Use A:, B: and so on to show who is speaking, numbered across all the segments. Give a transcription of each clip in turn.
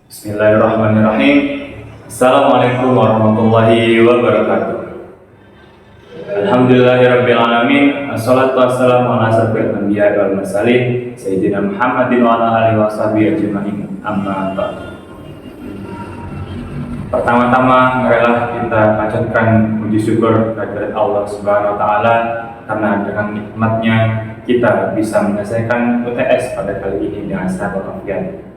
A: Bismillahirrahmanirrahim. Assalamualaikum warahmatullahi wabarakatuh. Alhamdulillahirabbil alamin. Assalatu wassalamu ala asyrofil anbiya'i wal mursalin sayyidina Muhammadin wa ala alihi washabihi ajmain. Amma ba'du. Pertama-tama marilah kita panjatkan puji syukur kehadirat Allah Subhanahu wa taala karena dengan nikmatnya kita bisa menyelesaikan UTS pada kali ini dengan sehat walafiat.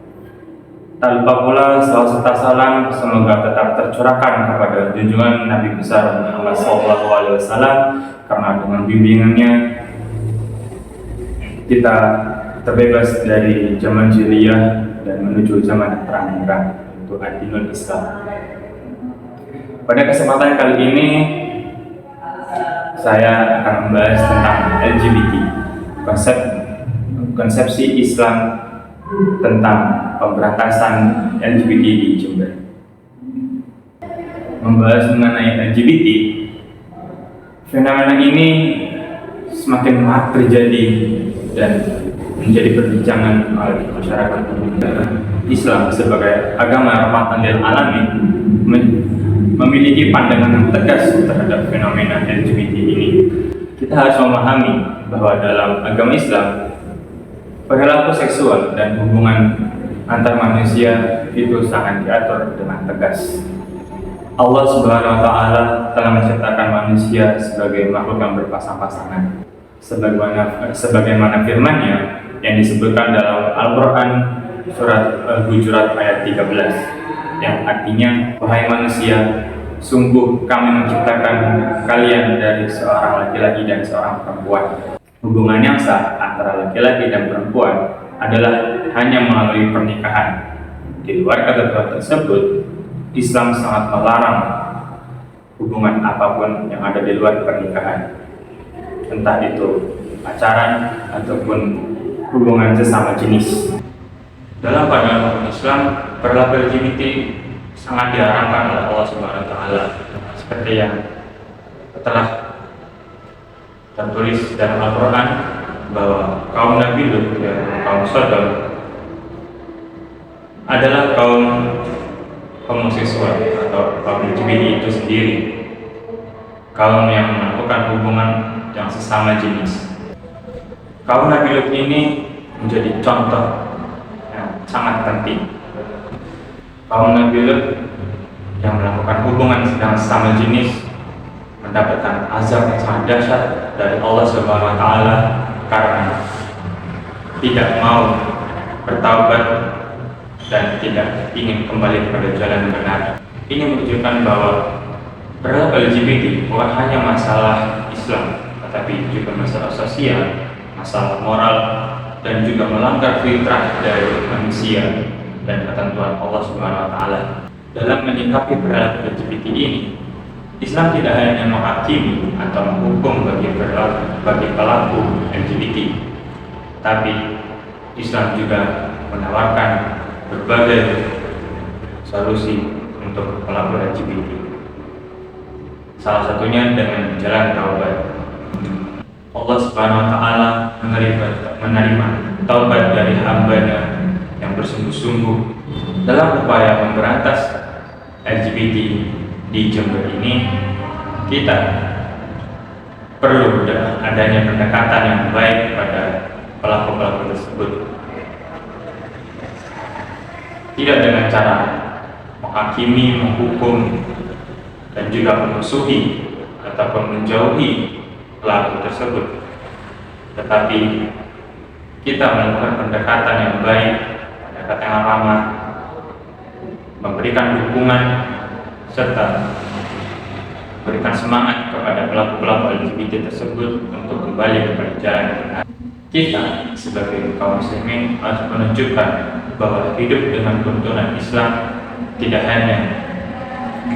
A: Tak lupa pula salawat serta salam semoga tetap tercurahkan kepada junjungan Nabi besar Muhammad SAW, karena dengan bimbingannya kita terbebas dari zaman jahiliyah dan menuju zaman terang benderang untuk ad-dinul Islam. Pada kesempatan kali ini saya akan membahas tentang LGBT, konsepsi Islam tentang pemberantasan LGBT di Jember. Membahas mengenai LGBT, fenomena ini semakin marak terjadi dan menjadi perbincangan oleh masyarakat Islam sebagai agama rahmatan lil alamin memiliki pandangan yang tegas terhadap fenomena LGBT ini. Kita harus memahami bahwa dalam agama Islam perilaku seksual dan hubungan antar manusia itu sangat diatur dengan tegas. Allah Subhanahu wa taala telah menciptakan manusia sebagai makhluk yang berpasang-pasangan. Sebagaimana firman-Nya yang disebutkan dalam Al-Qur'an surat Al-Hujurat ayat 13 yang artinya, wahai manusia, sungguh kami menciptakan kalian dari seorang laki-laki dan seorang perempuan. Hubungan yang sah antara laki-laki dan perempuan adalah hanya melalui pernikahan. Di luar ketentuan tersebut, Islam sangat melarang hubungan apapun yang ada di luar pernikahan, entah itu pacaran ataupun hubungan sesama jenis. Dalam pandangan Islam, perilaku LGBT sangat diharamkan oleh Allah Subhanahu wa taala, seperti yang telah tertulis dalam Al-Quran bahwa kaum Nabi Lut dan kaum Sodom adalah kaum homoseksual atau kaum LGBT itu sendiri, kaum yang melakukan hubungan yang sesama jenis. Kaum Nabi Lut ini menjadi contoh yang sangat penting. Kaum Nabi Lut yang melakukan hubungan dengan sesama jenis mendapatkan azab yang sangat dahsyat dari Allah Subhanahu wa taala karena tidak mau bertaubat dan tidak ingin kembali kepada jalan yang benar. Ini menunjukkan bahwa perilaku LGBT bukan hanya masalah Islam, tetapi juga masalah sosial, masalah moral, dan juga melanggar fitrah dari manusia dan ketentuan Allah Subhanahu wa taala. Dalam menyikapi perilaku LGBT ini, Islam tidak hanya menghakimi atau menghukum bagi pelaku LGBT, tapi Islam juga menawarkan berbagai solusi untuk pelaku LGBT. Salah satunya dengan jalan taubat. Allah Subhanahu wa taala menerima taubat dari hamba-Nya yang bersungguh-sungguh dalam upaya memberantas LGBT di Jember ini. Kita perlu adanya pendekatan yang baik pada pelaku-pelaku tersebut, tidak dengan cara menghakimi, menghukum, dan juga memusuhi ataupun menjauhi pelaku tersebut, tetapi kita melakukan pendekatan yang baik, pendekatan yang ramah, memberikan dukungan serta berikan semangat kepada pelaku-pelaku LGBT tersebut untuk kembali kepada jalan yang benar. Kita sebagai kaum muslimin harus menunjukkan bahwa hidup dengan tuntunan Islam tidak hanya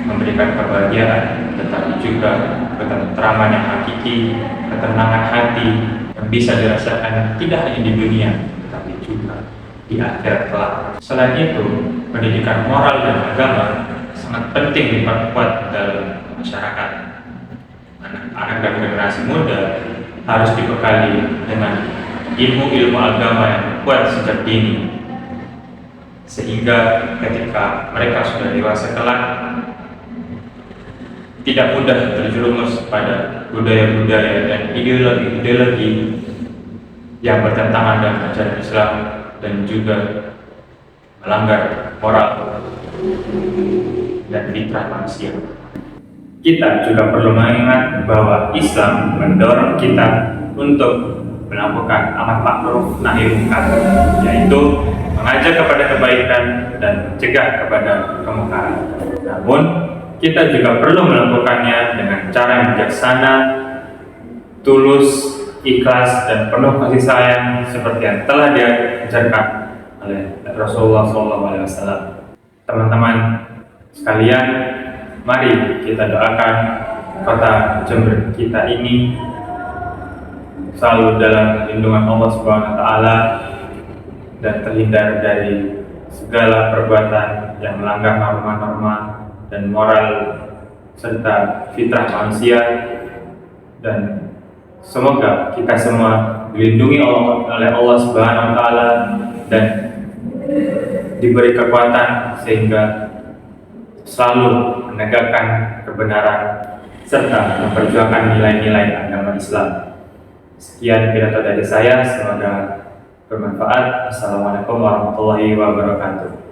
A: memberikan kebahagiaan, tetapi juga ketentraman yang hakiki, ketenangan hati yang bisa dirasakan tidak hanya di dunia, tetapi juga di akhirat kelak. Selain itu, pendidikan moral dan agama sangat penting diperkuat dalam masyarakat. Anak-anak dan generasi muda harus dibekali dengan ilmu-ilmu agama yang kuat sejak dini. sehingga ketika mereka sudah dewasa kelak tidak mudah terjerumus pada budaya-budaya dan ideologi-ideologi yang bertentangan dengan ajaran Islam dan juga melanggar moral dan fitrah manusia. Kita juga perlu mengingat bahwa Islam mendorong kita untuk melakukan amar ma'ruf nahi munkar, yaitu mengajak kepada kebaikan dan mencegah kepada kemungkaran. Namun, kita juga perlu melakukannya dengan cara yang bijaksana, tulus, ikhlas, dan penuh kasih sayang seperti yang telah diajarkan oleh Rasulullah SAW. Teman-teman sekalian, mari kita doakan kota Jember kita ini selalu dalam lindungan Allah Subhanahu wa taala dan terhindar dari segala perbuatan yang melanggar norma-norma dan moral serta fitrah manusia, dan semoga kita semua dilindungi oleh Allah Subhanahu wa taala dan diberi kekuatan sehingga selalu menegakkan kebenaran serta memperjuangkan nilai-nilai agama Islam. Sekian pidato dari saya, semoga bermanfaat. Assalamualaikum warahmatullahi wabarakatuh.